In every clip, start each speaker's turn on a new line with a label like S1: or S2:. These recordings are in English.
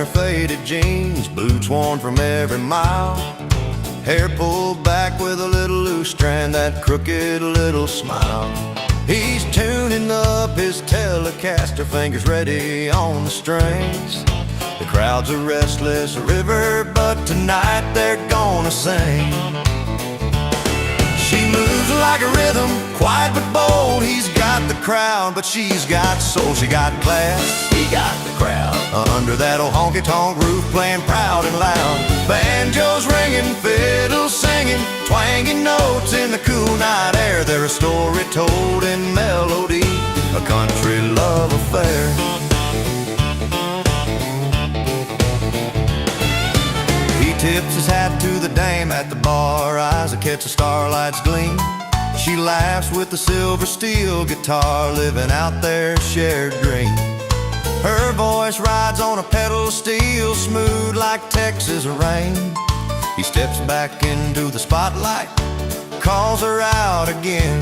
S1: her faded jeans, boots worn from every mile, hair pulled back with a little loose strand, that crooked little smile. He's tuning up his Telecaster, fingers ready on the strings. The crowd's a restless river, but tonight they're gonna sing. She moves like a rhythm, quiet but bold. He's got the crowd, but she's got soul. She got class, he got the crowd. Under that old honky-tonk roof, playing proud and loud. Banjos ringing, fiddles singing, twanging notes in the cool night air. They're a story told in melody, a country love affair. Tips his hat to the dame at the bar, eyes that catch the starlight's gleam. She laughs with the silver steel guitar, living out their shared dream. Her voice rides on a pedal steel, smooth like Texas rain. He steps back into the spotlight, calls her out again.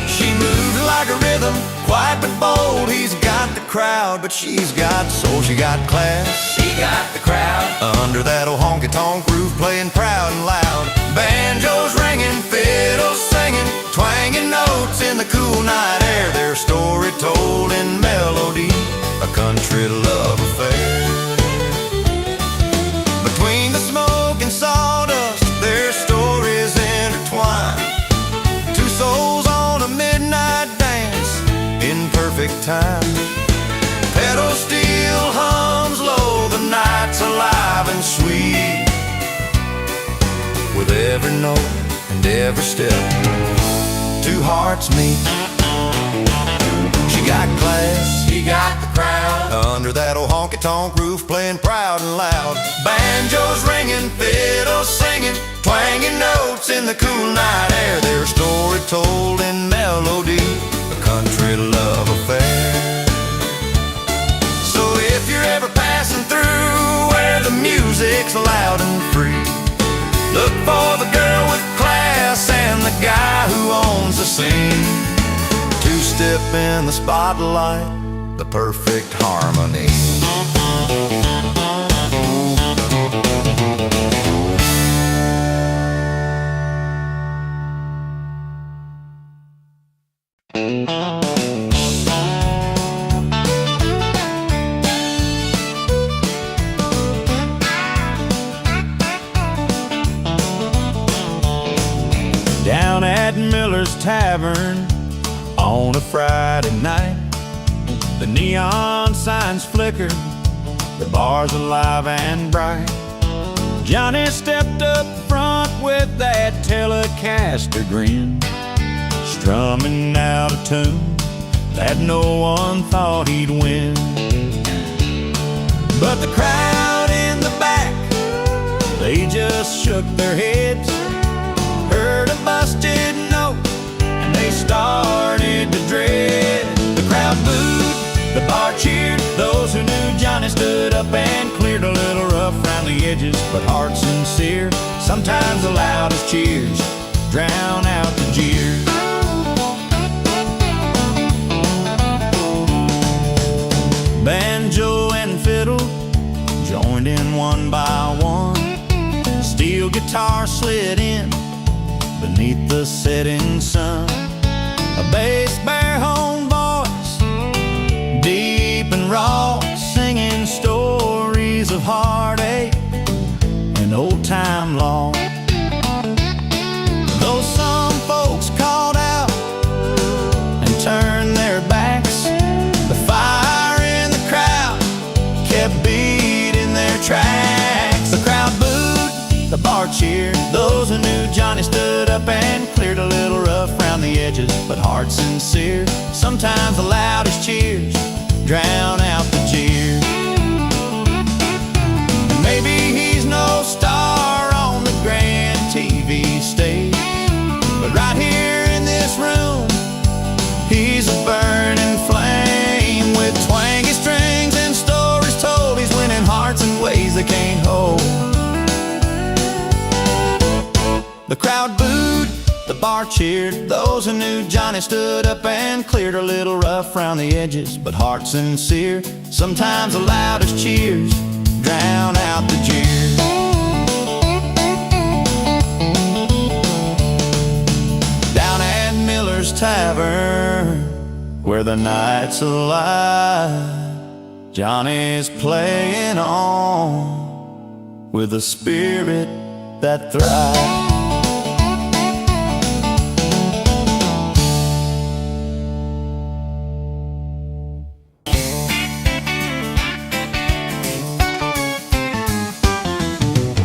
S1: She moves like a rhythm, quiet but bold. He's got the crowd, but she's got soul. She got class, she got the crowd. Under that old honky-tonk roof, playing proud and loud. Banjos ringing, fiddles singing, twanging notes in the cool night air. Their story told in melody, a country love affair. Between the smoke and sawdust, their stories intertwine. Two souls on a midnight dance in perfect time. Pedal steel hums low, the night's alive and sweet. With every note and every step, two hearts meet. She got class, he got the crowd. Under that old honky-tonk roof, playing proud and loud. Banjos ringing, fiddles singing, twanging notes in the cool night air. Their story told in melody, a country love affair. So if you're ever passing through where the music's loud and free, look for the girl with class and the guy who owns the scene. Two-step in the spotlight, the perfect harmony. Down at Miller's Tavern on a Friday night, the neon signs flicker, the bar's alive and bright. Johnny stepped up front with that Telecaster grin, strumming out a tune that no one thought he'd win. But the crowd in the back, they just shook their heads, heard a busted note, and they started to dread. The crowd booed, the bar cheered, those who knew Johnny stood up and cleared. A little rough round the edges, but heart sincere. Sometimes the loudest cheers drown out the jeers. Banjo and fiddle joined in one by one. Steel guitar slid in beneath the setting sun. A bass baritone voice, deep and raw, singing stories of heartache and old-time law. Though some folks called out and turned their backs, the fire in the crowd kept beating their tracks. The crowd booed, the bar cheered, those who knew Johnny stood up and cleared. A little rough round the edges, but heart sincere. Sometimes the loudest cheers drown out the jeers. And maybe he's no star on the grand TV stage, but right here in this room, he's a burning flame. With twangy strings and stories told, he's winning hearts in ways they can't hold. The crowd booed, the bar cheered. Those who knew Johnny stood up and cleared. A little rough round the edges, but heart sincere. Sometimes the loudest cheers drown out the jeers. Down at Miller's Tavern, where the night's alive, Johnny's playing on with a spirit that thrives.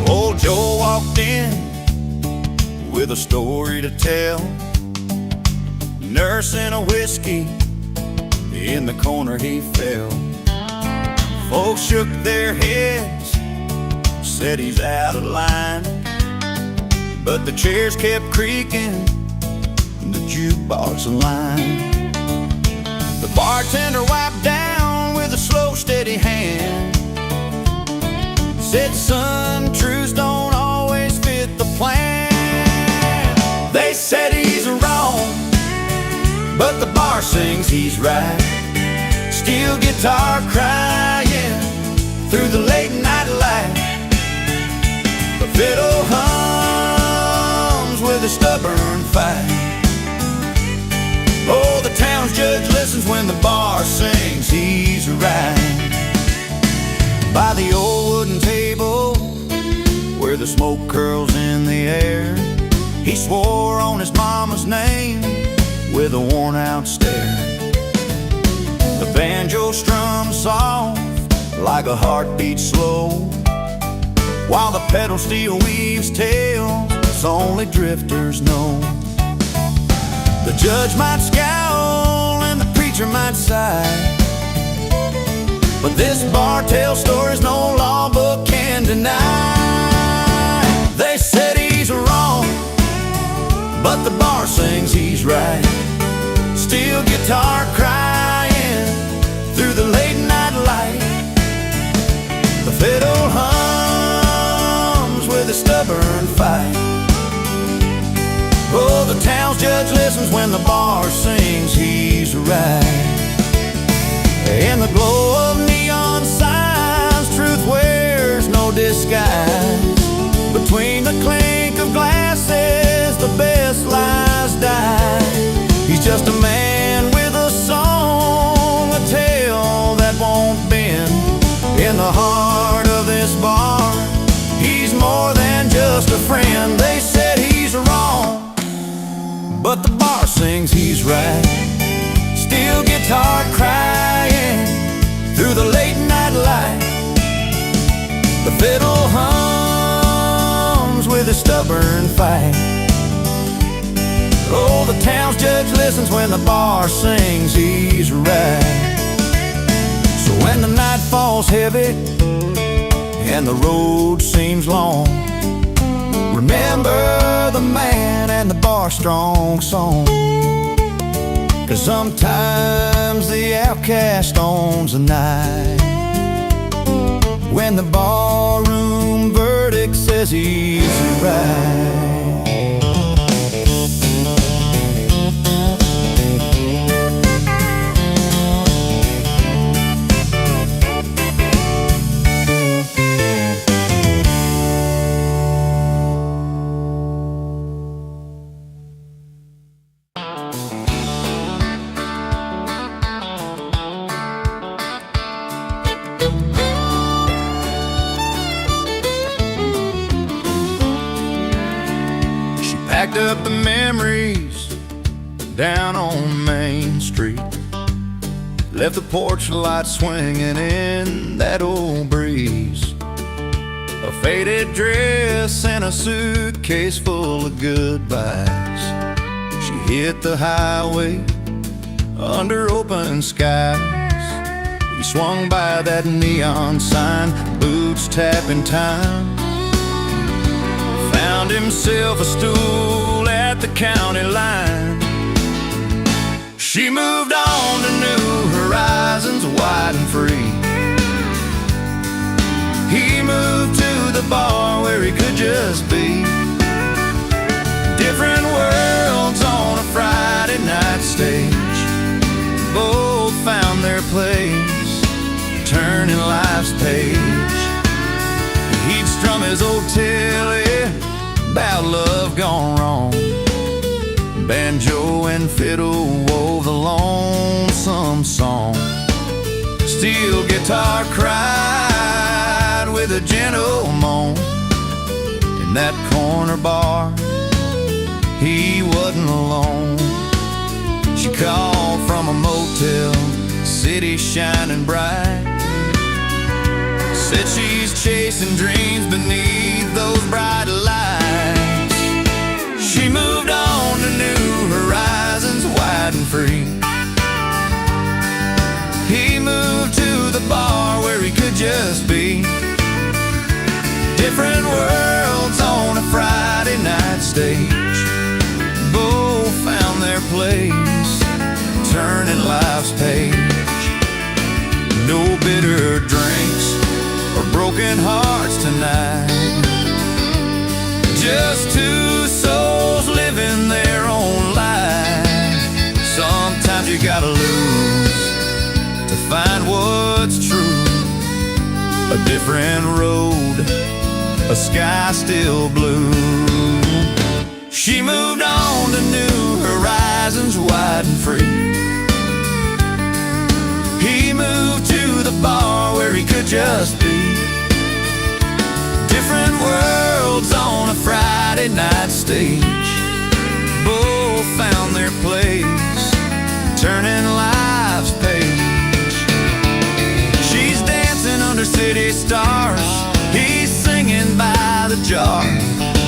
S1: Old Joe walked in with a story to tell, nursing a whiskey. In the corner he fell. Folks shook their heads, said he's out of line, but the chairs kept creaking, the jukebox line. The bartender wiped down with a slow, steady hand, said, son, truths don't always fit the plan. They said he's wrong, but the bar sings he's right. Steel guitar crying through the late night light. The fiddle hums with a stubborn fight. Oh, the town's judge listens when the bar sings he's right. By the old wooden table where the smoke curls in the air, he swore on his mama's name with a worn-out stare. The banjo strums soft like a heartbeat slow, while the pedal steel weaves tales only drifters know. The judge might scowl and the preacher might sigh, but this bar tells stories no law book can deny. They said he's wrong, but the bar sings he's right. Steel guitar crying through the late night light. The fiddle hums with a stubborn fight. Oh, the town's judge listens when the bar sings he's right. In the glow of neon signs, truth wears no disguise. Between the clink of glasses, the best lies die. He's just a man with a song, a tale that won't bend. In the heart of this bar, he's more than just a friend. They said he's wrong, but the bar sings he's right. Steel guitar crying through the late night light. The fiddle hums with a stubborn fight. Oh, the town's judge listens when the bar sings he's right. So when the night falls heavy and the road seems long, remember the man and the bar strong song. 'Cause sometimes the outcast owns the night, when the barroom verdict says he's right. Packed up the memories down on Main Street, left the porch light swinging in that old breeze. A faded dress and a suitcase full of goodbyes. She hit the highway under open skies. He swung by that neon sign, boots tapping time. Found himself a stool at the county line. She moved on to new horizons, wide and free. He moved to the bar where he could just be. Different world, place, turning life's page. He'd strum his old tilly about love gone wrong. Banjo and fiddle wove the lonesome song. Steel guitar cried with a gentle moan. In that corner bar, he wasn't alone. She called from a motel, city shining bright. Said she's chasing dreams beneath those bright lights. She moved on to new horizons, wide and free. He moved to the bar where he could just be. Different worlds on a Friday night stage. Both found their place, turning life's page. No bitter drinks or broken hearts tonight. Just two souls living their own life. Sometimes you gotta lose to find what's true. A different road, a sky still blue. She moved on to new horizons, wide and free. He moved to the bar where he could just be. Different worlds on a Friday night stage. Both found their place, turning life's page. She's dancing under city stars, he's singing by the jar.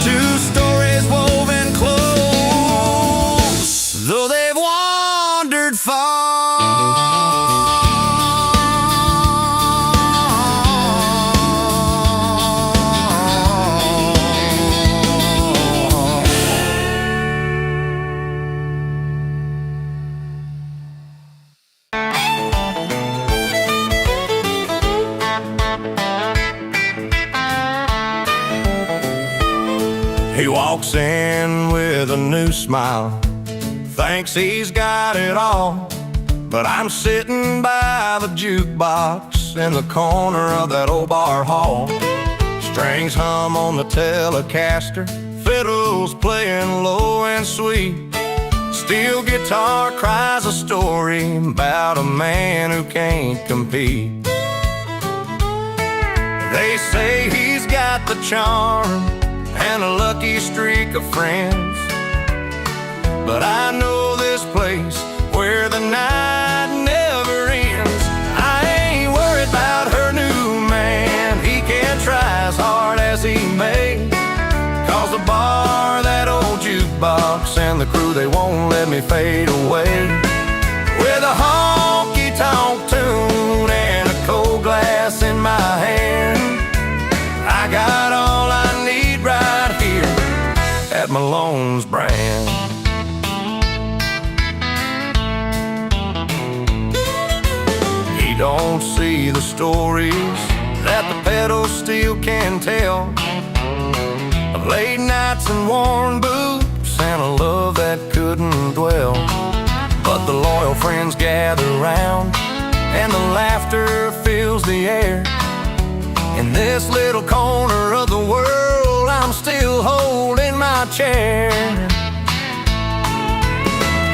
S1: Two stories woven close, though they've wandered far. He walks in with a new smile, thinks he's got it all. But I'm sitting by the jukebox in the corner of that old bar hall. Strings hum on the Telecaster, fiddles playing low and sweet. Steel guitar cries a story about a man who can't compete. They say he's got the charm and a lucky streak of friends, but I know this place where the night never ends. I ain't worried about her new man, he can try as hard as he may. Cause the bar, that old jukebox, and the crew, they won't let me fade away. With a honky-tonk tune and a cold glass in my hand, I got all I need right here at Malone's Brand. He don't see the stories that the pedal steel can tell, of late nights and worn boots and a love that couldn't dwell. But the loyal friends gather round and the laughter fills the air. In this little corner of the world, I'm still holding my chair.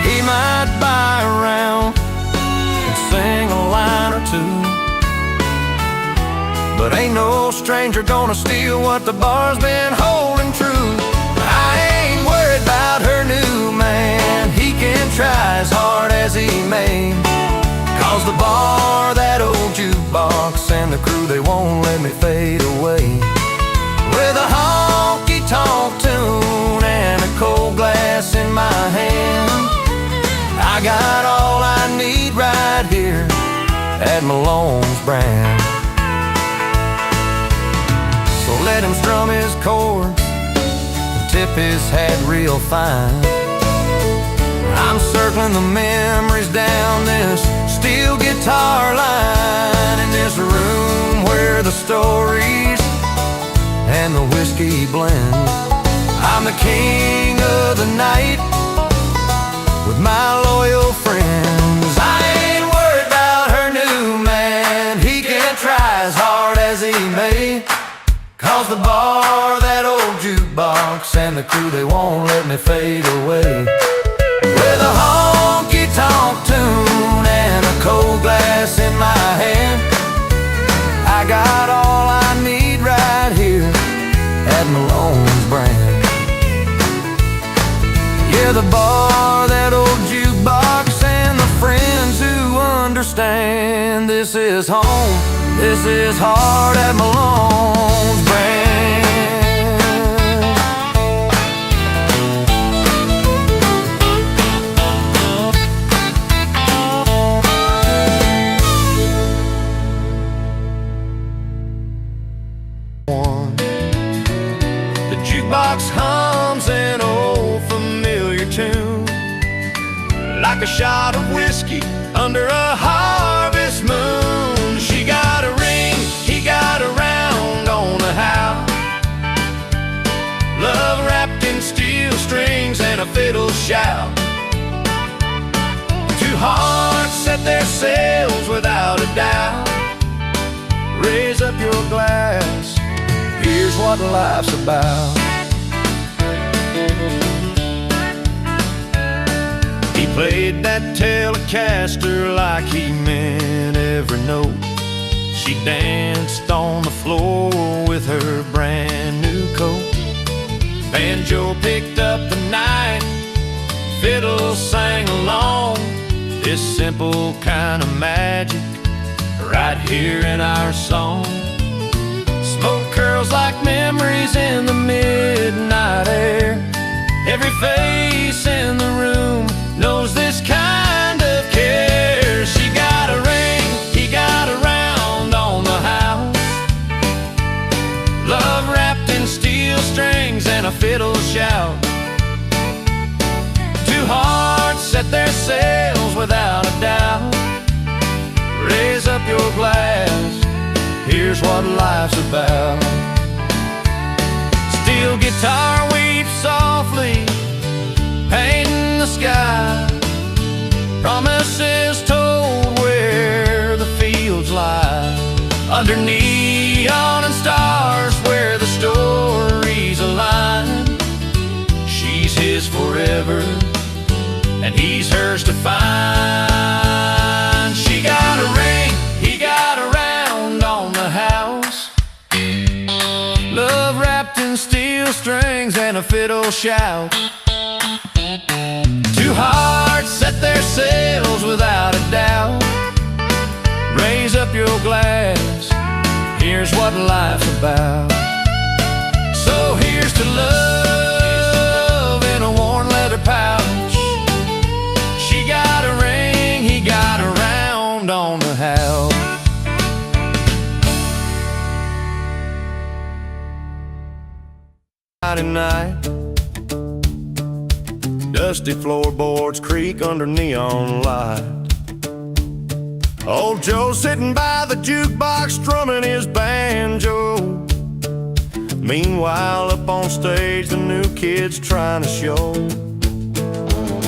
S1: He might buy a round and sing a line or two, but ain't no stranger gonna steal what the bar's been holding true. I ain't worried about her new man, he can try as hard as he may. Cause the bar, that old jukebox, and the crew, they won't let me fade away. With a honky-tonk tune and a cold glass in my hand, I got all I need right here at Malone's Brand. So let him strum his chords and tip his hat real fine. I'm circling the memories down this steel guitar line, in this room where the stories and the whiskey blend. I'm the king of the night with my loyal friends. I ain't worried about her new the bar, that old jukebox, and the crew, they won't let me fade away. With a honky-tonk tune and a cold glass in my hand, I got all I need right here at Malone's Brand. Yeah, the bar, that old jukebox, and the friends who understand. This is home, this is hard at Malone's Brand. The jukebox hums an old familiar tune, like a shot of whiskey under a harvest moon. She got a ring, he got a round on the house, love wrapped in steel strings and a fiddle shout. Two hearts set their sails without a doubt. Raise up your glass, here's what life's about. He played that Telecaster like he meant every note. She danced on the floor with her brand new coat. Banjo picked up the night, fiddle sang along. This simple kind of magic right here in our song. Smoke curls like memories in the midnight air. Every face in the room knows this kind of care. She got a ring, he got a round on the house, love wrapped in steel strings and a fiddle shout. Two hearts set their sails without a doubt. Raise up your glass, here's what life's about. Steel guitar weeps softly, painting the sky. Promises told where the fields lie. Under neon and stars where the stories align. She's his forever and he's hers to find. She got a ring, he got a round on the house, love wrapped in steel strings and a fiddle shout. Two hearts set their sails without a doubt. Raise up your glass, here's what life's about. So here's to love in a worn leather pouch. She got a ring, he got a round on the house. Friday night, dusty floorboards creak under neon light. Old Joe sitting by the jukebox strumming his banjo. Meanwhile up on stage the new kid's trying to show.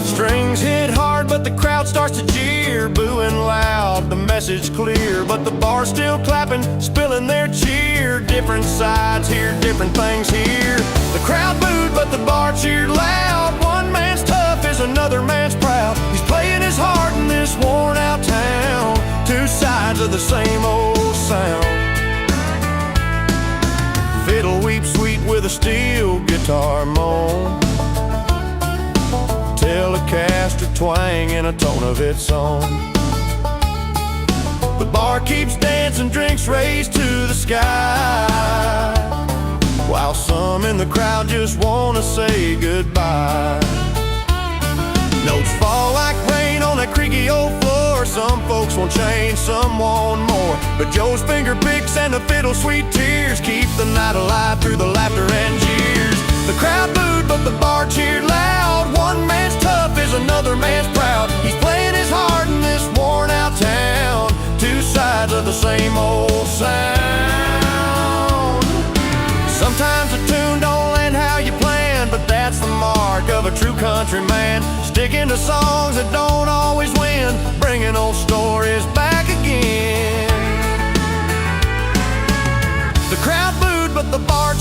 S1: Strings hit hard but the crowd starts to jeer, booing loud, the message clear, but the bar's still clapping, spilling their cheer. Different sides here, different things here. The crowd booed but the bar cheered loud. One man's tough is another man's proud. He's playing his heart in this worn out town. Two sides of the same old sound. Fiddle weeps sweet with a steel guitar moan. Telecaster twang in a tone of its own. The bar keeps dancing, drinks raised to the sky, while some in the crowd just wanna say goodbye. Notes fall like rain on that creaky old floor. Some folks want change, some want more, but Joe's finger picks and the fiddle sweet tears keep the night alive through the laughter and jeers. The crowd booed but the bar cheered loud. One man's tough is another man's proud. He's playing his heart in this worn out town. Two sides of the same old sound. Sometimes a tune don't land how you planned, but that's the mark of a true country man. Sticking to songs that don't always win, bringing old stories back again. The crowd booed but the bar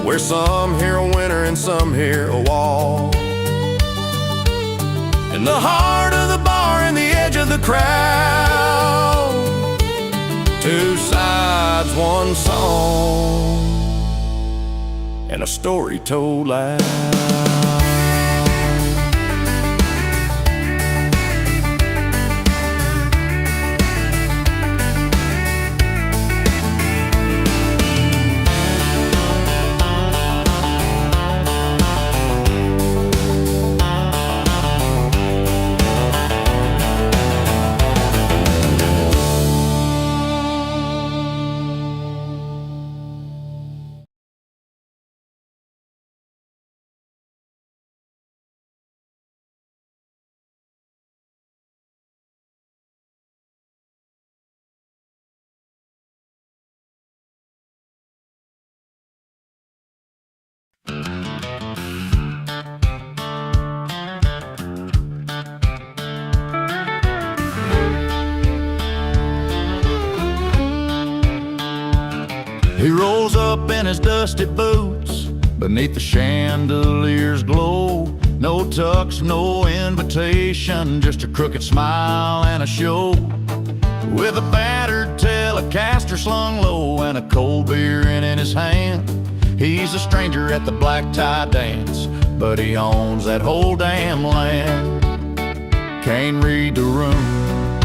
S1: where some hear a winner and some hear a wall. In the heart of the bar and the edge of the crowd, two sides, one song, and a story told loud.
S2: He rolls up in his dusty boots, beneath the chandelier's glow. No tux, no invitation, just a crooked smile and a show. With a battered Telecaster slung low and a cold beer in his hand. He's a stranger at the black tie dance, but he owns that whole damn land. Can't read the room,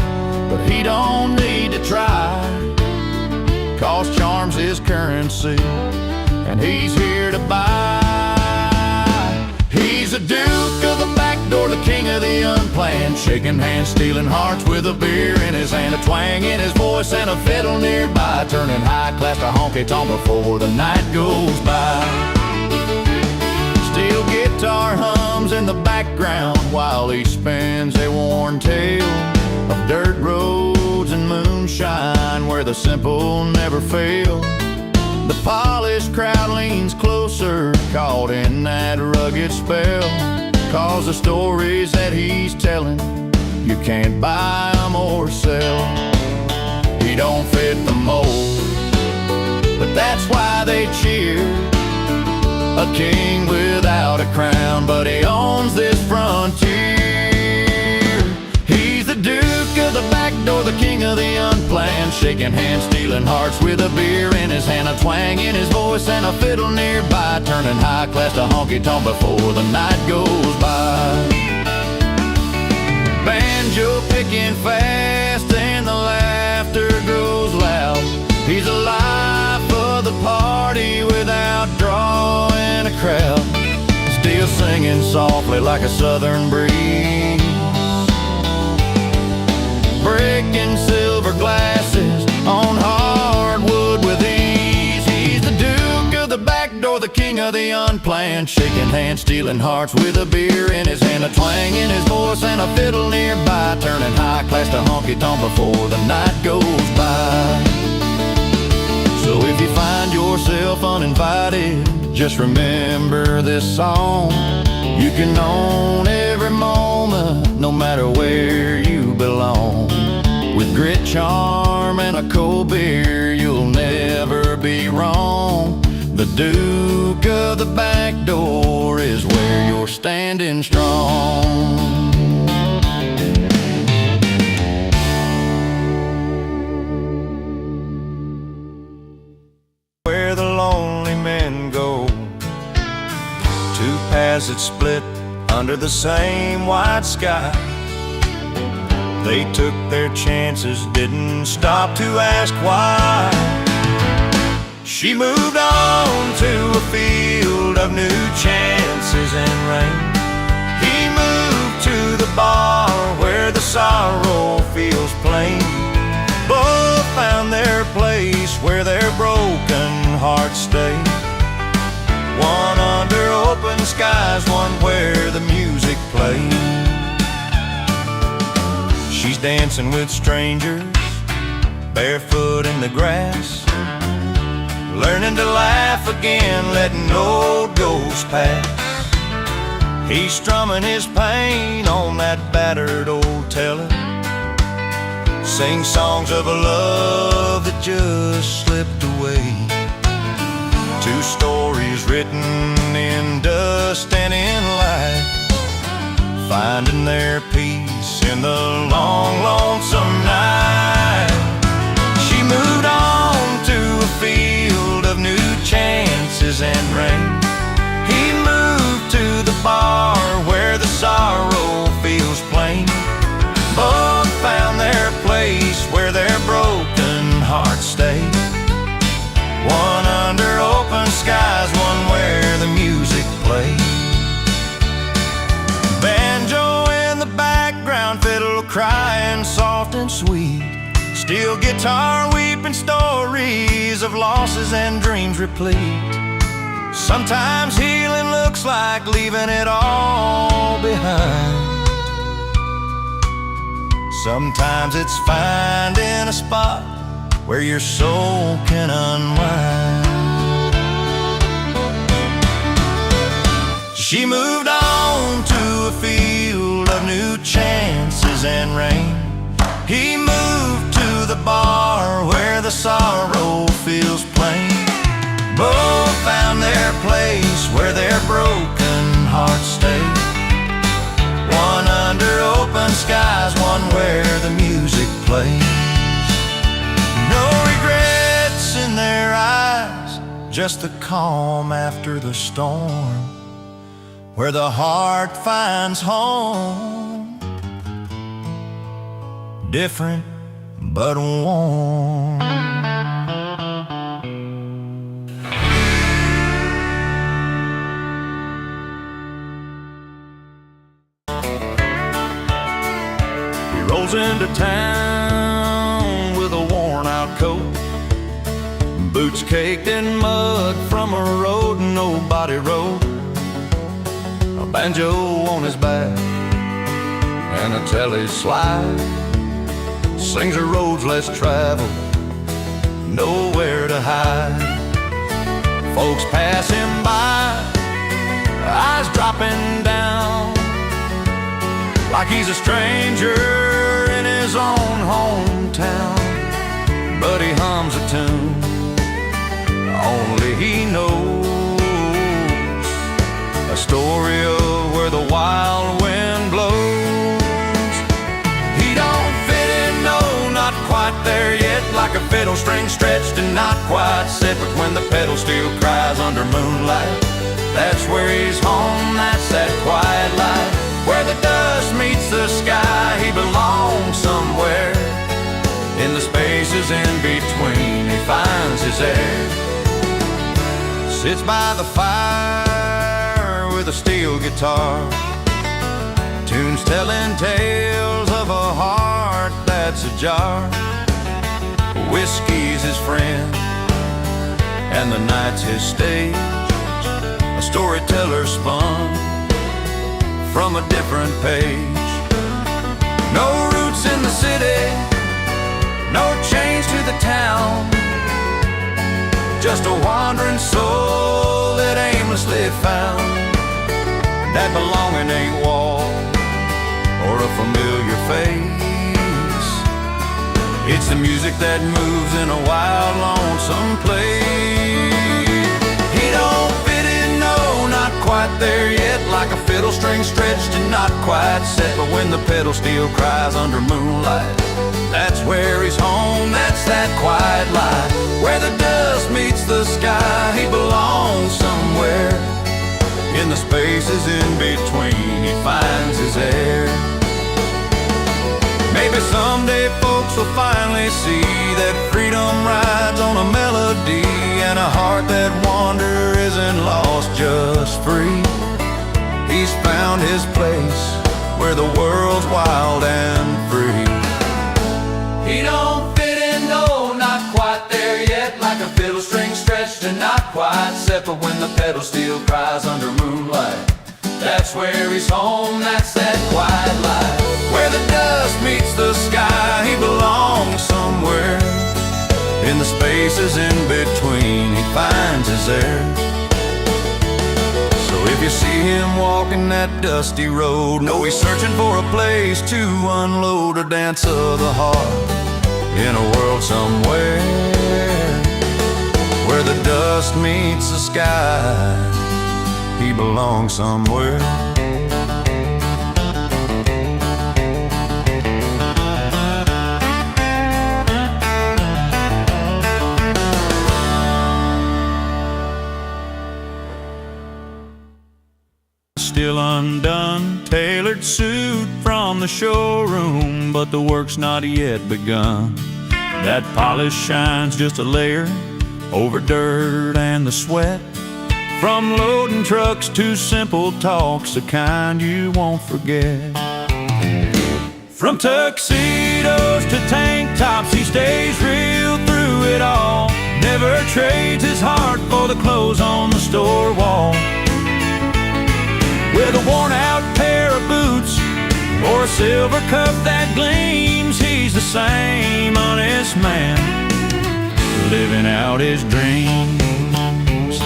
S2: but he don't need to try, 'cause charm's his currency, and he's here to buy. He's a duke of the back door, the king of the unplanned, shaking hands, stealing hearts with a beer in his hand, a twang in his voice and a fiddle nearby, turning high class to honky-tonk before the night goes by. Steel guitar hums in the background while he spins a worn tale of dirt roads and moonshine where the simple never fail. The polished crowd leans closer, caught in that rugged spell, 'cause the stories that he's telling, you can't buy them or sell. He don't fit the mold, but that's why they cheer. A king without a crown, but he owns this frontier. He's the duke of the back door, the king of the unplanned, shaking hands, stealing hearts with a beer in his hand, a twang in his voice and a fiddle nearby, turning high class to honky-tonk before the night goes by. Banjo picking fast and the laughter grows loud. He's the life of the party without drawing a crowd, still singing softly like a southern breeze, breaking silver glasses on hardwood with ease. He's the duke of the back door, the king of the unplanned, shaking hands, stealing hearts with a beer in his hand, a twang in his voice and a fiddle nearby, turning high class to honky-tonk before the night goes by. So if you find yourself uninvited, just remember this song. You can own every moment, no matter where you belong. With grit, charm, and a cold beer, you'll never be wrong. The duke of the back door is where you're standing strong.
S1: Where the lonely men go, two paths that split under the same white sky. They took their chances, didn't stop to ask why. She moved on to a field of new chances and rain. He moved to the bar where the sorrow feels plain. Both found their place where their broken hearts stay. One under open skies, one where the music plays. She's dancing with strangers, barefoot in the grass, learning to laugh again, letting old ghosts pass. He's strumming his pain on that battered old teller, sing songs of a love that just slipped away. To New stories written in dust and in light, finding their peace in the long, lonesome night. She moved on to a field of new chances and rain. He moved to the bar where the sorrow feels plain. Both found their place where their broken hearts stay. One under open skies, one where the music plays. Banjo in the background, fiddle crying soft and sweet. Steel guitar weeping stories of losses and dreams replete. Sometimes healing looks like leaving it all behind. Sometimes it's finding a spot where your soul can unwind. She moved on to a field of new chances and rain. He moved to the bar where the sorrow feels plain. Both found their place where their broken hearts stay. One under open skies, one where the music plays. No regrets in their eyes, just the calm after the storm, where the heart finds home, different but warm. He rolls into town with a worn-out coat, boots caked in mud from a road nobody rode. A banjo on his back and a telly slide, sings of roads less traveled, nowhere to hide. Folks pass him by, eyes dropping down, like he's a stranger in his own hometown. But he hums a tune only he knows, a story of where the wild wind blows. He don't fit in, no, not quite there yet, like a fiddle string stretched and not quite set. But when the pedal still cries under moonlight, that's where he's home, that's that quiet light, where the dust meets the sky. He belongs somewhere in the spaces in between. He finds his air, sits by the fire with a steel guitar, tunes telling tales of a heart that's ajar. Whiskey's his friend and the night's his stage, a storyteller spun from a different page. No roots in the city, no chains to the town, just a wandering soul that aimlessly found. That belonging ain't wall or a familiar face, it's the music that moves in a wild, lonesome place. He don't fit in, no, not quite there yet, like a fiddle string stretched and not quite set. But when the pedal still cries under moonlight, that's where he's home, that's that quiet light, where the dust meets the sky. He belongs somewhere in the spaces in between. He finds his air. Maybe someday folks will finally see that freedom rides on a melody, and a heart that wanders isn't lost, just free. He's found his place where the world's wild and free. He don't fit in, no, not quite there yet, like a fiddle string stretched and not quite set. But when the pedal still cries under moonlight, that's where he's home, that's that quiet light, where the dust meets the sky. He belongs somewhere in the spaces in between. He finds his air. So if you see him walking that dusty road, know he's searching for a place to unload, a dance of the heart in a world somewhere where the the dust meets the sky, he belongs somewhere.
S2: Still undone, tailored suit from the showroom, but the work's not yet begun. That polish shines just a layer over dirt and the sweat. From loading trucks to simple talks, the kind you won't forget. From tuxedos to tank tops, he stays real through it all. Never trades his heart for the clothes on the store wall. With a worn-out pair of boots or a silver cup that gleams, he's the same honest man, living out his dreams.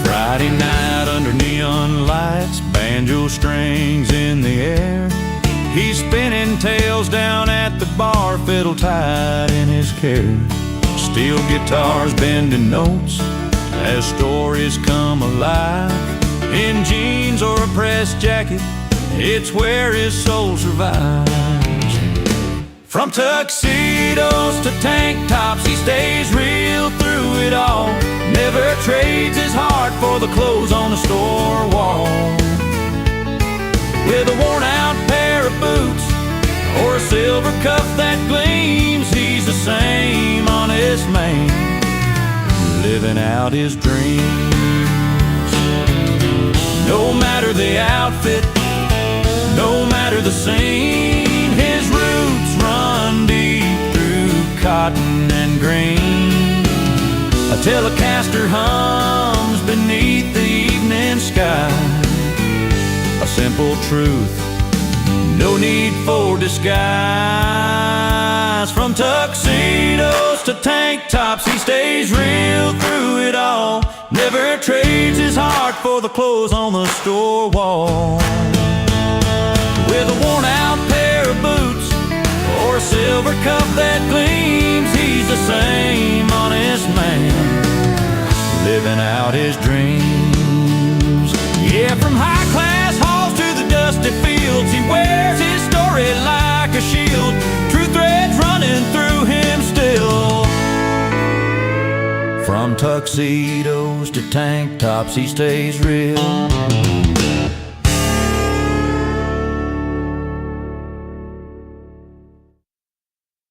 S2: Friday night under neon lights, banjo strings in the air, he's spinning tales down at the bar, fiddle tied in his care. Steel guitars bending notes as stories come alive. In jeans or a pressed jacket, it's where his soul survives. From tuxedos to tank tops, he stays real through it all. Never trades his heart for the clothes on the store wall. With a worn-out pair of boots or a silver cup that gleams, he's the same honest man, living out his dreams. No matter the outfit, no matter the scene, his roots run deep through cotton and green. A Telecaster hums beneath the evening sky, a simple truth, no need for disguise. From tuxedos to tank tops, he stays real through it all. Never trades his heart for the clothes on the store wall. With a worn-out pair of boots or a silver cup that gleams, he's the same honest man, living out his dreams. Yeah, from high-class halls to the dusty fields, he wears his story like a shield. True threads running through him still. From tuxedos to tank tops, he stays real.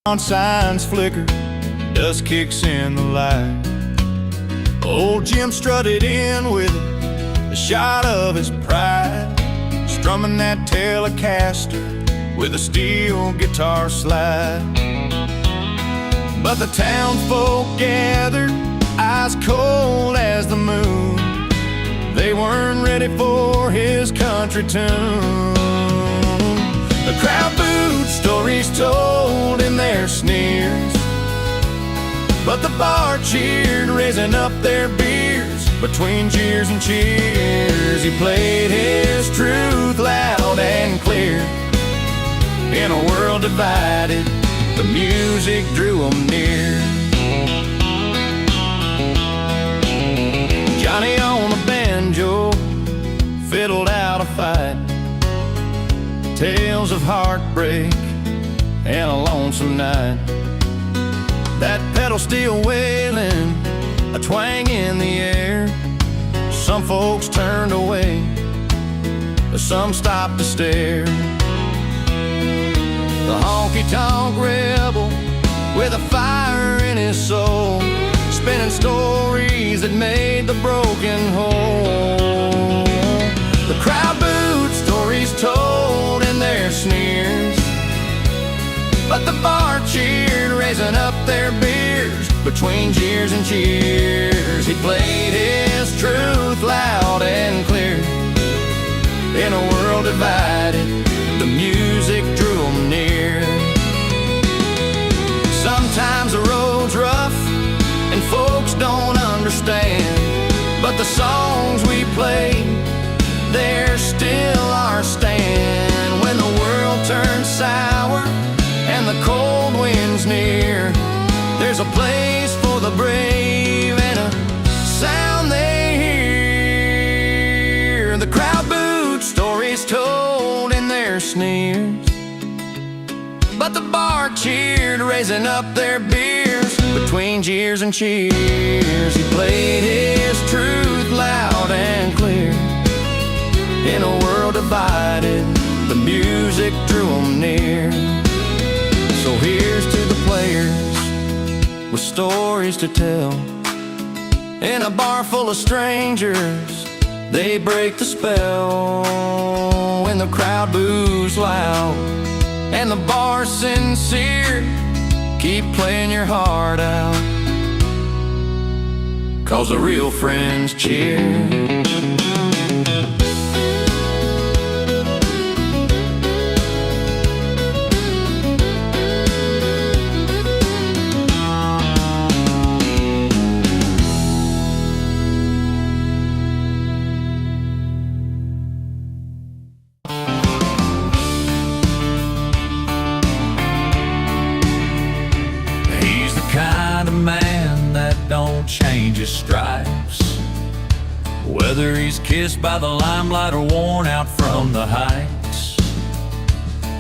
S2: On signs flicker, dust kicks in the light. Old Jim strutted in with a shot of his pride, strumming that Telecaster with a steel guitar slide. But the townsfolk gathered, eyes cold as the moon. They weren't ready for his country tune. The crowd booed, stories told in their sneers, but the bar cheered, raising up their beers. Between cheers and cheers, he played his truth loud and clear. In a world divided, the music drew him near. Johnny on a banjo fiddled out a fight, tales of heartbreak and a lonesome night. That pedal steel wailing, a twang in the air. Some folks turned away, some stopped to stare. The honky-tonk rebel with a fire in his soul, spinning stories that made the broken whole. The crowd booed, stories told in their sneers, but the bar cheered, raising up their beers. Between cheers and cheers, he played his truth loud and clear. In a world divided, the music drew him near. Sometimes the road's rough and folks don't understand, but the songs we play, they're still our stand. When the world turns sour and the cold
S1: there's a place for the brave and a sound they hear. The crowd booed, stories told in their sneers, but the bar cheered, raising up their beers between jeers and cheers. He played his truth loud and clear. In a world divided, the music drew them near. So here's to the players with stories to tell. In a bar full of strangers, they break the spell. When the crowd boos loud and the bar's sincere, keep playing your heart out, 'cause the real friends cheer. Change his stripes, whether he's kissed by the limelight or worn out from the heights.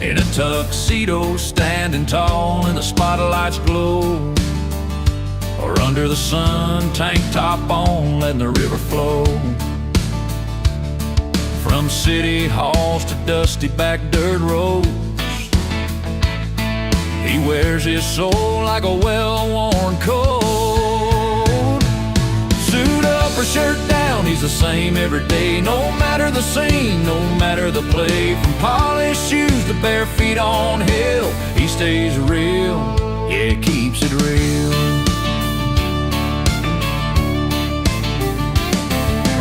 S1: In a tuxedo, standing tall in the spotlight's glow, or under the sun, tank top on, letting the river flow. From city halls to dusty back dirt roads, he wears his soul like a well-worn coat. Suit up or shirt down, he's the same every day. No matter the scene, no matter the play. From polished shoes to bare feet on hill, he stays real, yeah, keeps it real.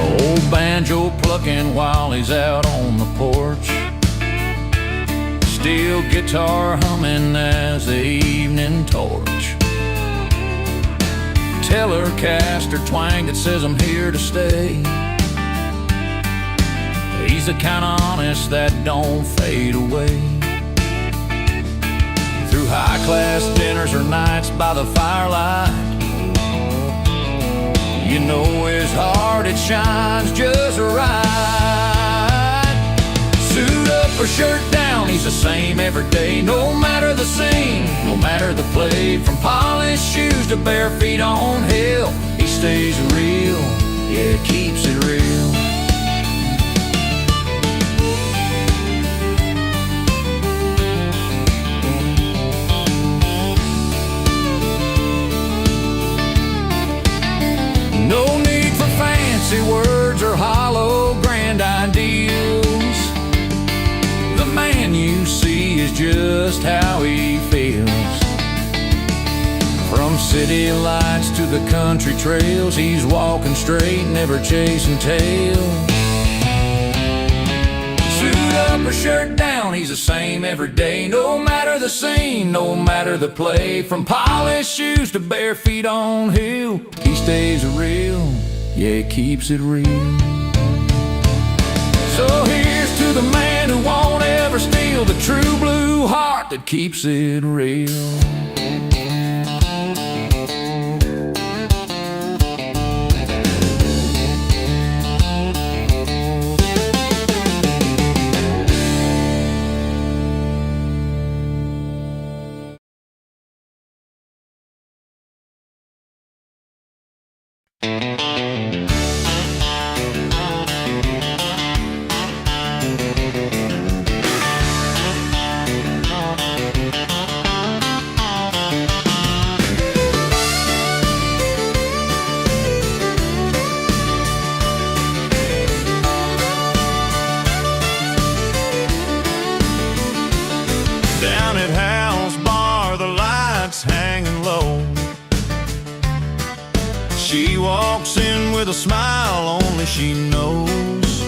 S1: Old banjo plucking while he's out on the porch, steel guitar humming as the evening torch. Telecaster twang that says I'm here to stay. He's the kind of honest that don't fade away. Through high-class dinners or nights by the firelight, you know his heart, it shines just right. Suit up or shirt down, he's the same every day. No matter the scene, no matter the play. From polished shoes to bare feet on hill, he stays real, yeah, keeps it real. No need for fancy words or hollow grand ideals. The man you see is just how he feels. From city lights to the country trails, he's walking straight, never chasing tails. Suit up or shirt down, he's the same every day. No matter the scene, no matter the play. From polished shoes to bare feet on hill, he stays real, yeah, keeps it real. So here's to the man who won't ever steal, the true blue heart that keeps it real.
S2: Down at Hal's bar, the lights hanging low. She walks in with a smile only she knows,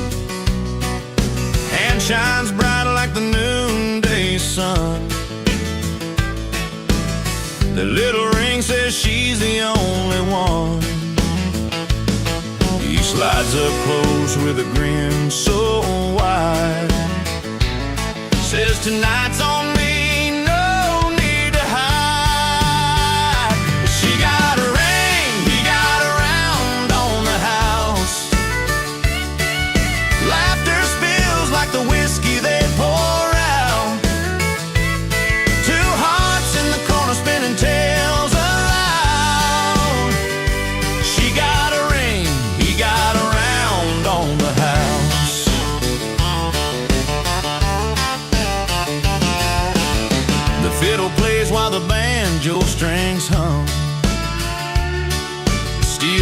S2: and shines bright like the noonday sun. The little ring says she's the only one. He slides up close with a grin so wide, says tonight's on me, no need to hide. She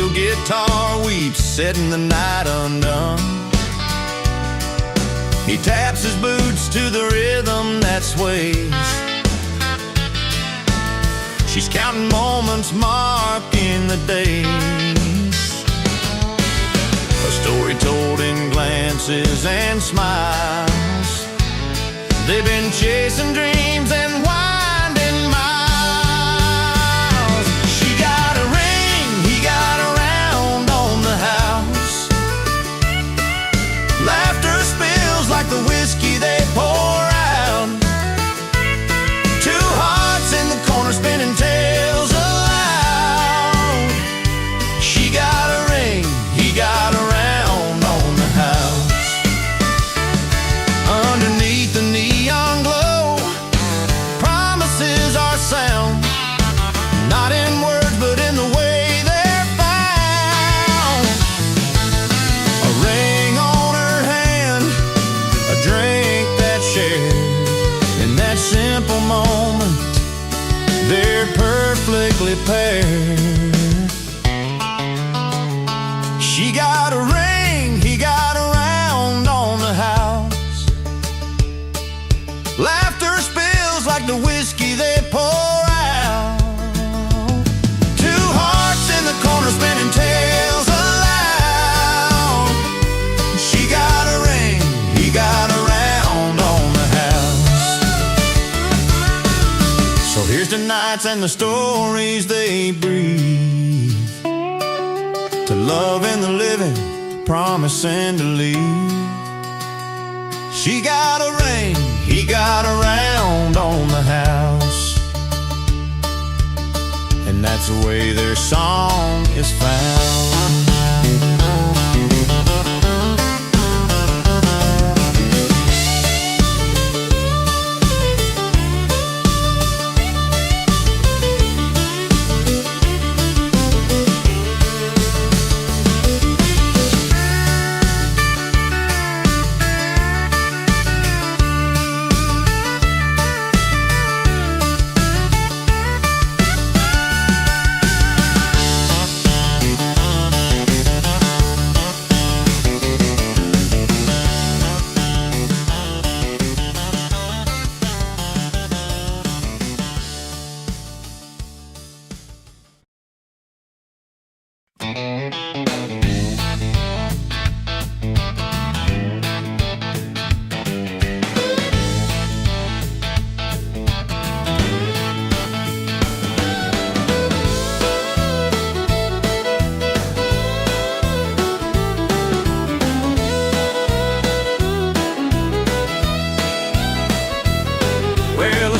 S1: steel guitar weeps, setting the night undone. He taps his boots to the rhythm that sways. She's counting moments, marking the days. A story told in glances and smiles. They've been chasing dreams and winding miles. She got a ring, he got a round on the house. Laughter spills like the whiskey they pour out. Two hearts in the corner spinning tales aloud. She got a ring, he got a round on the house. Underneath the neon glow, promises are sound. Not in words, but in the way they're found. A ring on her hand, a drink that's shared. In that simple moment, they're perfectly paired. She got a ring, he got a round on the house. Laughter spills like the whiskey they pour out. Two hearts in the corner spinning tales aloud. She got a ring, he got a round on the house. So here's the nights and the stories they breathe. To love in the living, promising to leave. She got a ring, he got a round on the house. And that's the way their song is found.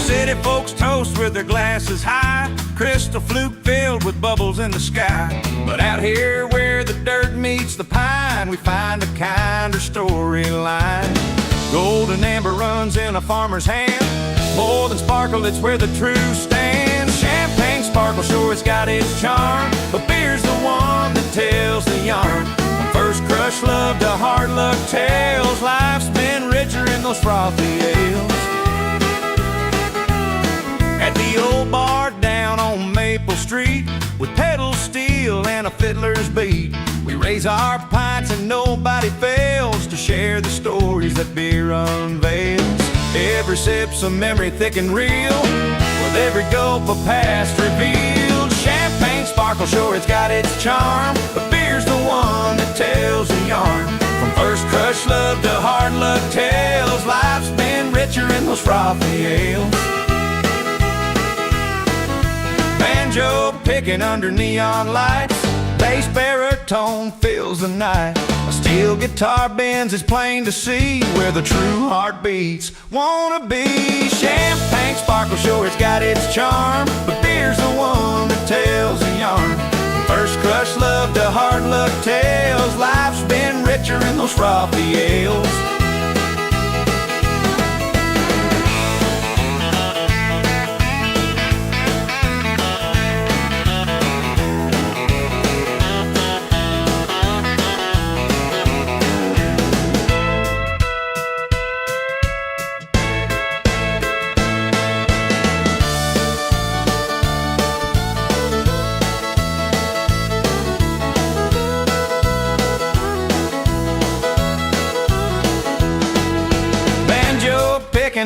S3: City folks toast with their glasses high, crystal flute filled with bubbles in the sky. But out here where the dirt meets the pine, we find a kinder storyline. Gold and amber runs in a farmer's hand, more than sparkle, it's where the truth stands. Champagne sparkle, sure it's got its charm, but beer's the one that tells the yarn. From first crush love to hard luck tales, life's been richer in those frothy ales. At the old bar down on Maple Street, with pedals steel and a fiddler's beat, we raise our pints and nobody fails to share the stories that beer unveils. Every sip's a memory thick and real, with every gulp a past revealed. Champagne sparkle, sure it's got its charm, but beer's the one that tells a yarn. From first crush love to hard luck tales, life's been richer in those frothy ales. Banjo picking under neon lights, bass baritone fills the night. A steel guitar bends, it's plain to see where the true heart beats wanna be. Champagne sparkle, sure it's got its charm, but beer's the one that tells a yarn. From first crush love to hard luck tales, life's been richer in those frothy ales.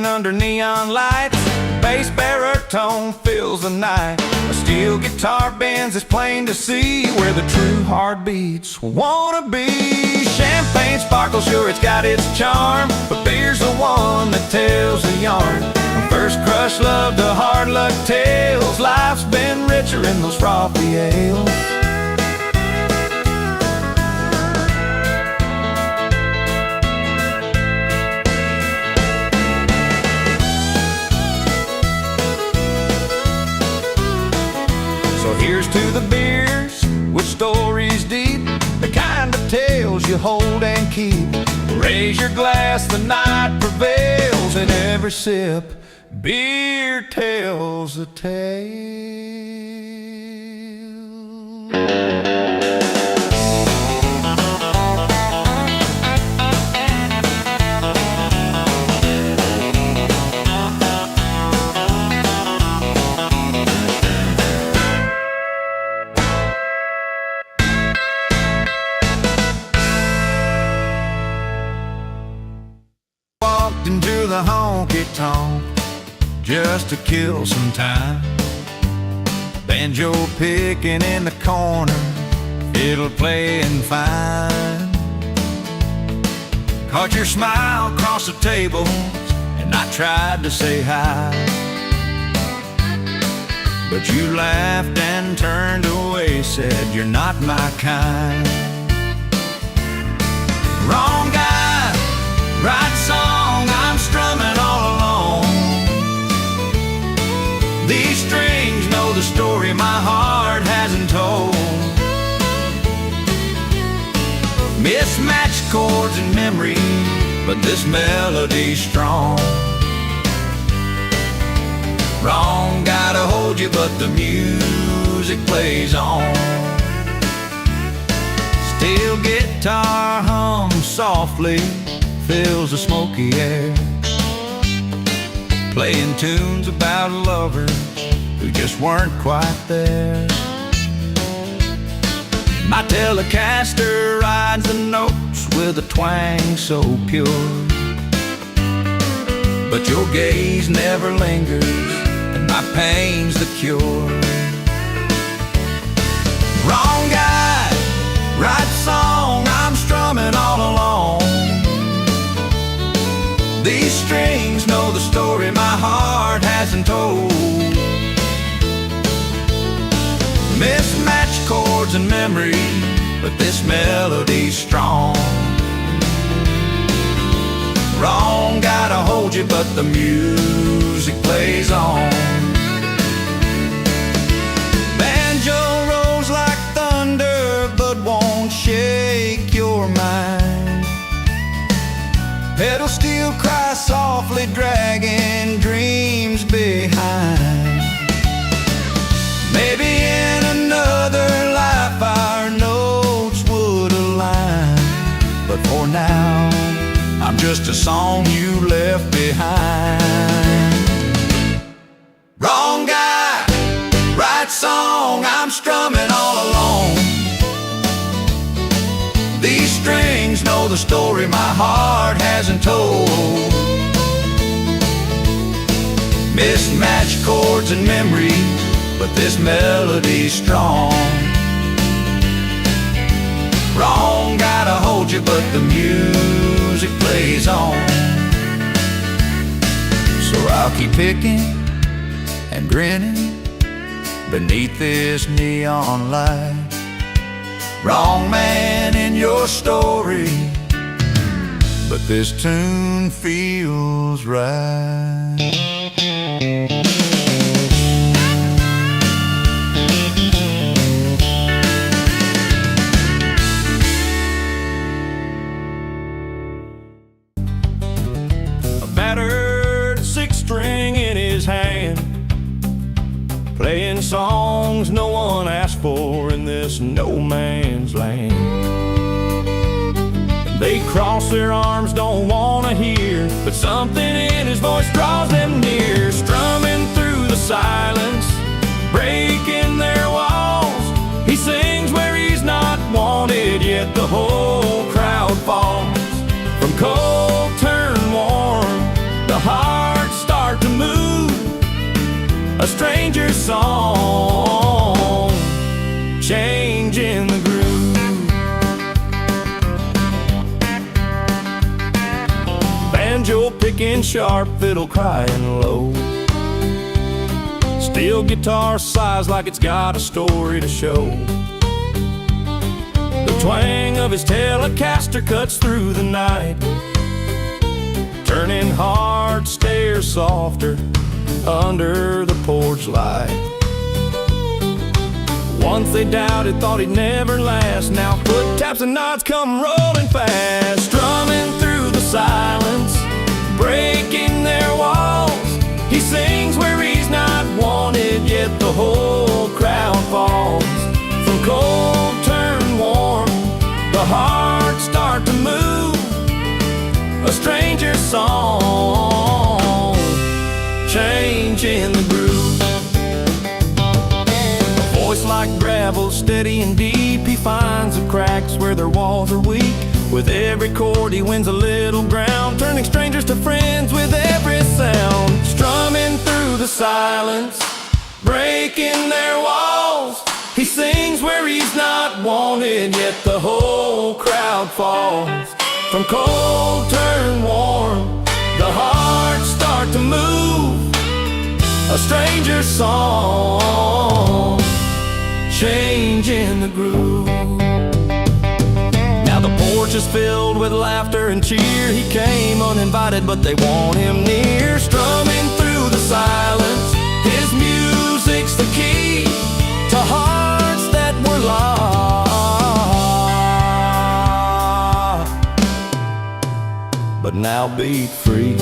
S3: under neon lights. Bass baritone fills the night. A steel guitar bends, it's plain to see where the true heartbeats wanna be. Champagne sparkles, sure it's got its charm, but beer's the one that tells the yarn. From first crush love to hard luck tales, life's been richer in those frothy ales. So here's to the beers with stories deep, the kind of tales you hold and keep. Raise your glass, the night prevails, and every sip, beer tells a tale. Into the honky-tonk just to kill some time. Banjo picking in the corner, fiddle playing fine. Caught your smile across the table, and I tried to say hi, but you laughed and turned away, said you're not my kind. Wrong guy, right song, I'm strumming all alone. These strings know the story my heart hasn't told. Mismatched chords and memory, but this melody's strong. Wrong guy to hold you, but the music plays on. Steel guitar hums softly, fills the smoky air, playing tunes about lovers who just weren't quite there. My Telecaster rides the notes with a twang so pure, but your gaze never lingers, and my pain's the cure. Wrong guy, right song, I'm strumming all alone. These strings know the story my heart hasn't told. Mismatched chords and memory, but this melody's strong. Wrong guy to hold you, but the music plays on. Banjo rolls like thunder, but won't shake your mind. Pedal steel cries softly, dragging dreams behind. Maybe in another life our notes would align, but for now I'm just a song you left behind. Wrong guy, right song, I'm strumming all alone. These strings know the story my heart hasn't told. Mismatched chords and memory, but this melody's strong. Wrong guy to hold you, but the music plays on. So I'll keep picking and grinning beneath this neon light. Wrong man in your story, but this tune feels right. A battered six-string in his hand, playing songs no one asked for in this no man's land. They cross their arms, don't wanna hear, but something in his voice draws them near. Strumming through the silence, breaking their walls. He sings where he's not wanted, yet the whole crowd falls. From cold turn warm, the heart stranger's song, changing the groove. Banjo picking sharp, fiddle crying low, steel guitar sighs like it's got a story to show. The twang of his Telecaster cuts through the night, turning hard stares softer under the porch light. Once they doubted, thought he'd never last. Now foot taps and nods come rolling fast, strumming through the silence, breaking their walls. He sings where he's not wanted, yet the whole crowd falls. From cold turn warm, the hearts start to move. A stranger's song, changing the groove. A voice like gravel, steady and deep. He finds the cracks where their walls are weak. With every chord he wins a little ground, turning strangers to friends with every sound. Strumming through the silence, breaking their walls. He sings where he's not wanted, yet the whole crowd falls. From cold turn warm, the hearts start to move. A stranger's song, changing the groove. Now the porch is filled with laughter and cheer. He came uninvited, but they want him near. Strumming through the silence, his music's the key to hearts that were lost, but now beat free.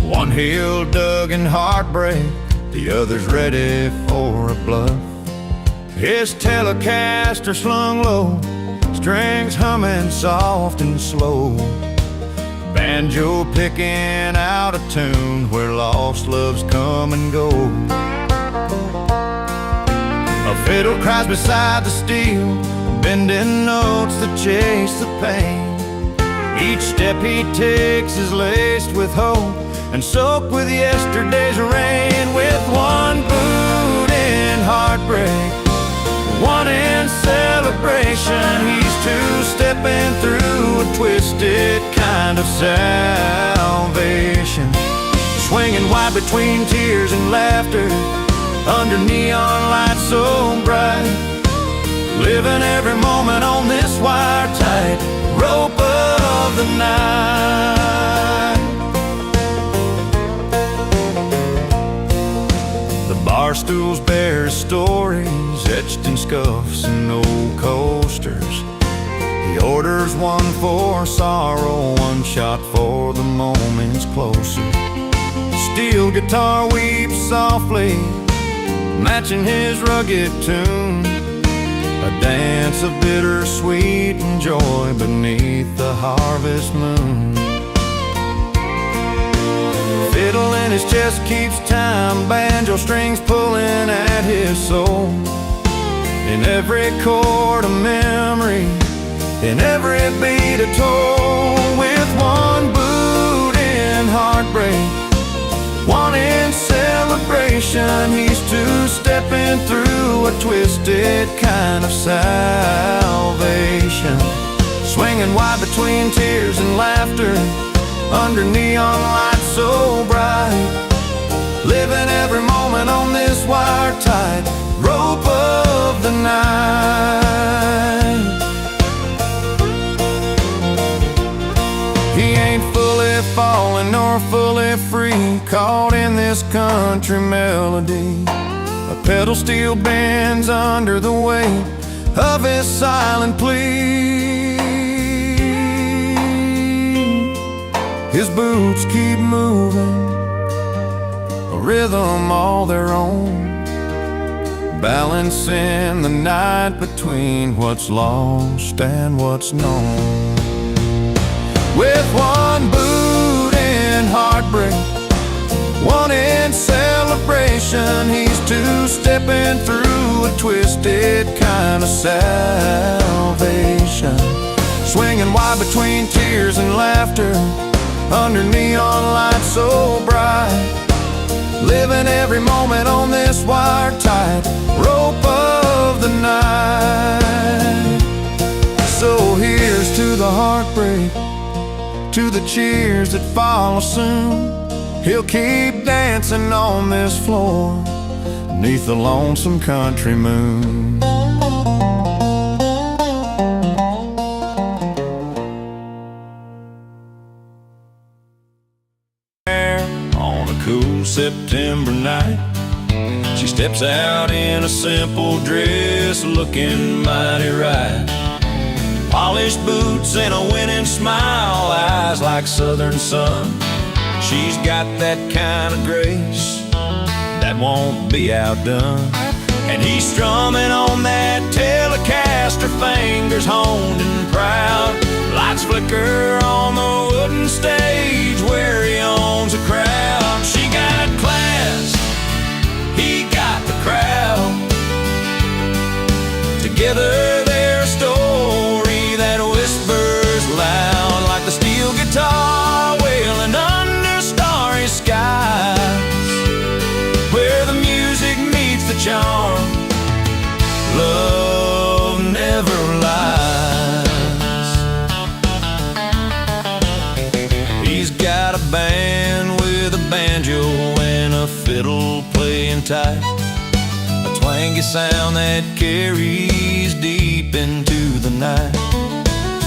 S3: One heel dug in heartbreak, the other's ready for a bluff. His Telecaster slung low, strings humming soft and slow. Banjo picking out a tune where lost loves come and go. A fiddle cries beside the steel, bending notes that chase the pain. Each step he takes is laced with hope and soaked with yesterday's rain. With one boot in heartbreak, one in celebration, he's two-stepping through a twisted kind of salvation. Swinging wide between tears and laughter, under neon lights so bright, living every moment on this wire tight rope of the night. The bar stools bear stories etched in scuffs and old coasters. He orders one for sorrow, one shot for the moments closer. Steel guitar weeps softly, matching his rugged tune. A dance of bittersweet and joy beneath the harvest moon. Fiddle in his chest keeps time, banjo strings pulling at his soul. In every chord a memory, in every beat a toll. With one boot in heartbreak, one in celebration, he's two-stepping through a twisted kind of salvation. Swinging wide between tears and laughter, under neon lights so bright, living every moment on this wire-tight rope of the night. He ain't fully fallen nor fully free, caught in this country melody. A pedal steel bends under the weight of his silent plea. His boots keep moving, a rhythm all their own, balancing the night between what's lost and what's known. With one boot in heartbreak, One in celebration, he's two-stepping through a twisted kind of salvation. Swinging wide between tears and laughter, under neon lights so bright, living every moment on this wire tight rope of the night. So here's to the heartbreak, to the cheers that follow soon. He'll keep dancing on this floor neath the lonesome country moon. On a cool September night, she steps out in a simple dress, looking mighty right. Polished boots and a winning smile, eyes like southern sun. She's got that kind of grace that won't be outdone. And he's strumming on that Telecaster, fingers honed and proud. Lights flicker on the wooden stage where he owns a crowd. She got class, he got the crowd. Together they're a story that whispers loud, like the steel guitar wailing under starry skies, where the music meets the charm. Love never lies. He's got a band with a banjo and a fiddle playing tight, a twangy sound that carries deep into the night.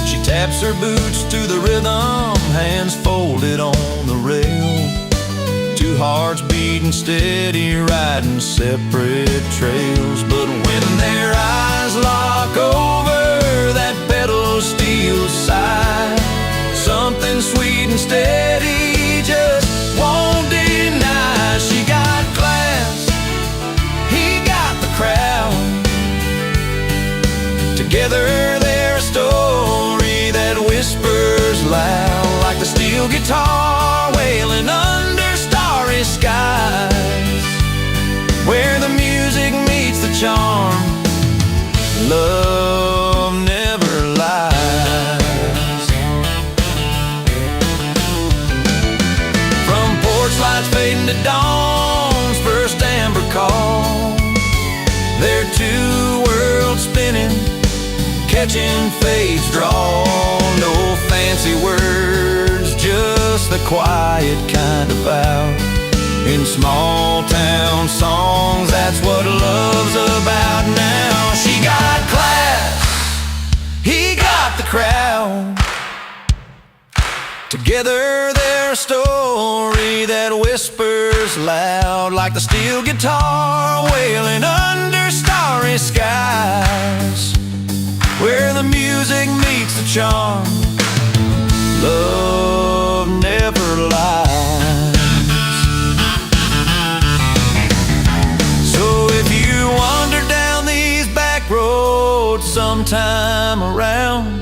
S3: She taps her boots to the rhythm, hands folded on the rail. Two hearts beating steady, riding separate trails. But when their eyes lock over that pedal steel side, something sweet and steady just won't deny. She got class, he got the crowd. Together they're a story that whispers loud, like the steel guitar wailing under starry skies, where the music meets the charm. Love never lies. From porch lights fading to dawn's first amber call, they're two worlds spinning, catching fate's draw. No fancy words, just the quiet kind of vow. In small town songs, that's what love's about now. She got class, he got the crowd. Together they're a story that whispers loud, like the steel guitar wailing under starry skies, where the music meets the charm. Love never lies. So if you wander down these back roads sometime around,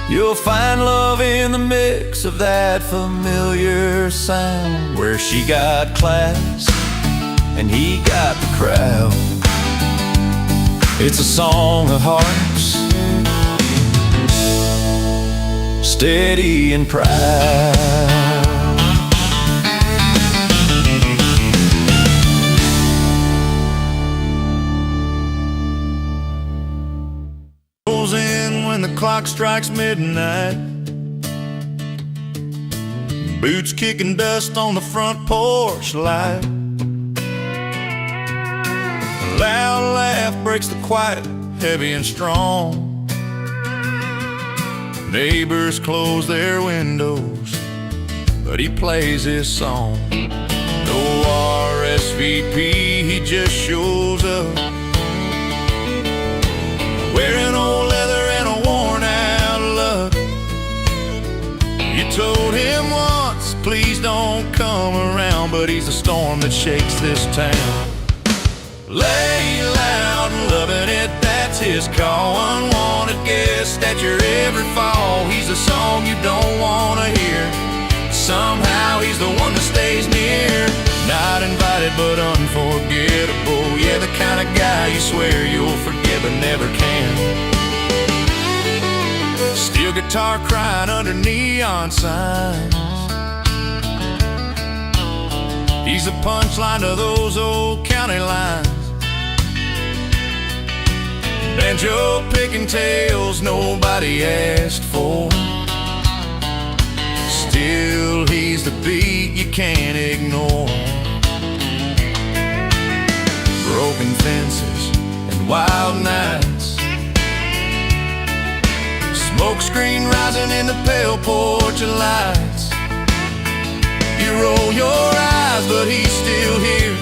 S3: you'll find love in the mix of that familiar sound, where she got class and he got the crowd. It's a song of hearts, steady and proud. Rolls in when the clock strikes midnight, boots kicking dust on the front porch light. A loud laugh breaks the quiet, heavy and strong. Neighbors close their windows, but he plays his song. No RSVP, he just shows up, wearing old leather and a worn out look. You told him once, please don't come around, but he's the storm that shakes this town. Lay loud and loving it, that's his call. Unwanted guest at your every fall. He's a song you don't want to hear. Somehow he's the one that stays near.
S2: Not invited but unforgettable. Yeah, the kind of guy you swear you'll forget but never can. Steel guitar crying under neon signs. He's the punchline to those old county lines. Banjo picking tales nobody asked for. Still, he's the beat you can't ignore. Broken fences and wild nights, smoke screen rising in the pale porch of lights. You roll your eyes, but he's still here,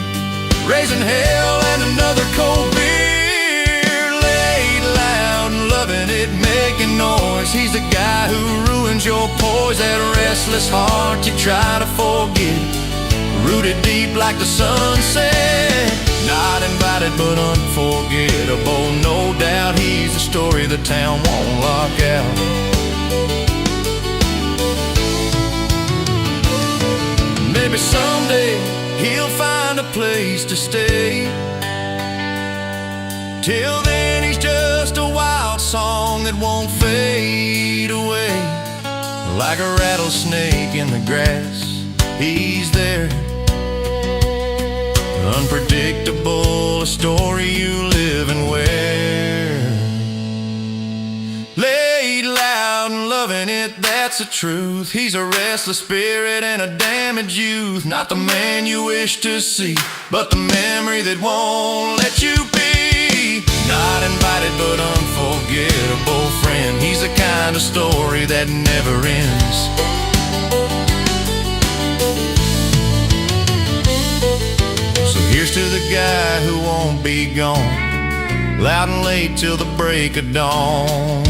S2: raising hell and another cold beer. Laid loud and loving it, making noise. He's the guy who ruins your poise, that restless heart you try to forget, rooted deep like the sunset. Not invited but unforgettable. No doubt he's the story the town won't lock out. Maybe someday he'll find a place to stay. Till then he's just a wild song that won't fade away. Like a rattlesnake in the grass, he's there. Unpredictable, a story you live and wear. Laid loud and loving it, that's the truth. He's a restless spirit and a damaged youth. Not the man you wish to see, but the memory that won't let you be. Not invited but unforgettable friend. He's the kind of story that never ends. So here's to the guy who won't be gone, loud and late till the break of dawn.